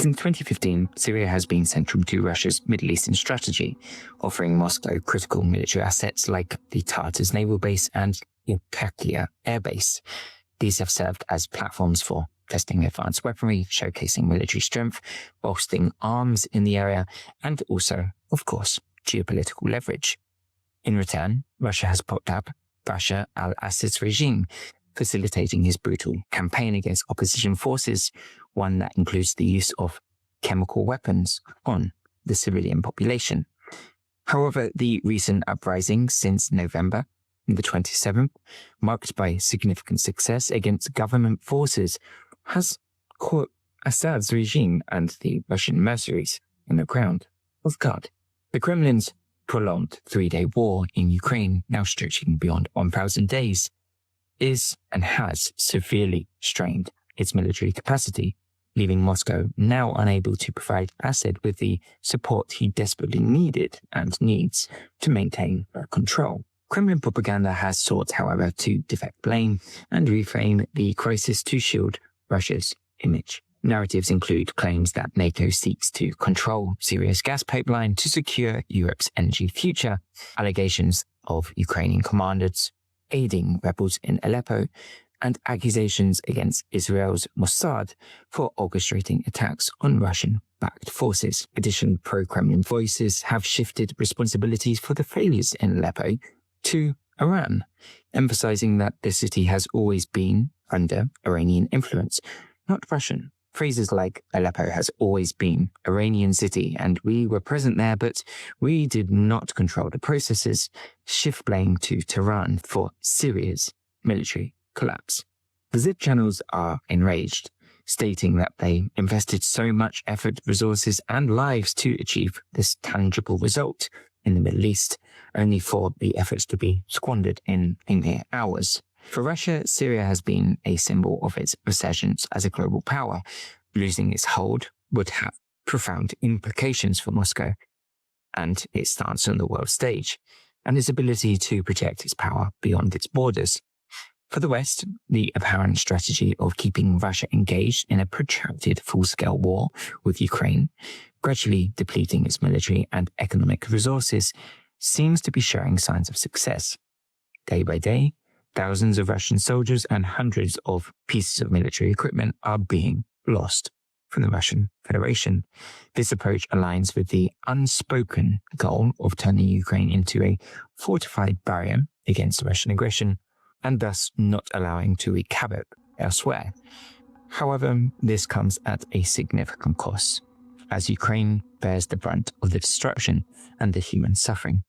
Since 2015, Syria has been central to Russia's Middle Eastern strategy, offering Moscow critical military assets like the Tartus naval base and Latakia air base. These have served as platforms for testing advanced weaponry, showcasing military strength, bolstering arms in the area, and also, of course, geopolitical leverage. In return, Russia has propped up Bashar al-Assad's regime, facilitating his brutal campaign against opposition forces, one that includes the use of chemical weapons on the civilian population. However, the recent uprising since November the 27th, marked by significant success against government forces, has caught Assad's regime and the Russian mercenaries in the ground off guard. The Kremlin's prolonged three-day war in Ukraine, now stretching beyond 1,000 days, is and has severely strained its military capacity, leaving Moscow now unable to provide Assad with the support he desperately needed and needs to maintain control. Kremlin propaganda has sought, however, to deflect blame and reframe the crisis to shield Russia's image. Narratives include claims that NATO seeks to control Syria's gas pipeline to secure Europe's energy future, allegations of Ukrainian commanders aiding rebels in Aleppo, and accusations against Israel's Mossad for orchestrating attacks on Russian-backed forces. Additional pro-Kremlin voices have shifted responsibilities for the failures in Aleppo to Iran, emphasizing that the city has always been under Iranian influence, not Russian. Phrases like Aleppo has always been Iranian city and we were present there, but we did not control the processes, shift blame to Tehran for Syria's military collapse. The Zip channels are enraged, stating that they invested so much effort, resources, and lives to achieve this tangible result in the Middle East, only for the efforts to be squandered in mere hours. For Russia, Syria has been a symbol of its resurgence as a global power. Losing its hold would have profound implications for Moscow and its stance on the world stage, and its ability to project its power beyond its borders. For the West, the apparent strategy of keeping Russia engaged in a protracted full-scale war with Ukraine, gradually depleting its military and economic resources, seems to be showing signs of success. Day by day, thousands of Russian soldiers and hundreds of pieces of military equipment are being lost from the Russian Federation. This approach aligns with the unspoken goal of turning Ukraine into a fortified barrier against Russian aggression and thus not allowing to wreak havoc elsewhere. However, this comes at a significant cost, as Ukraine bears the brunt of the destruction and the human suffering.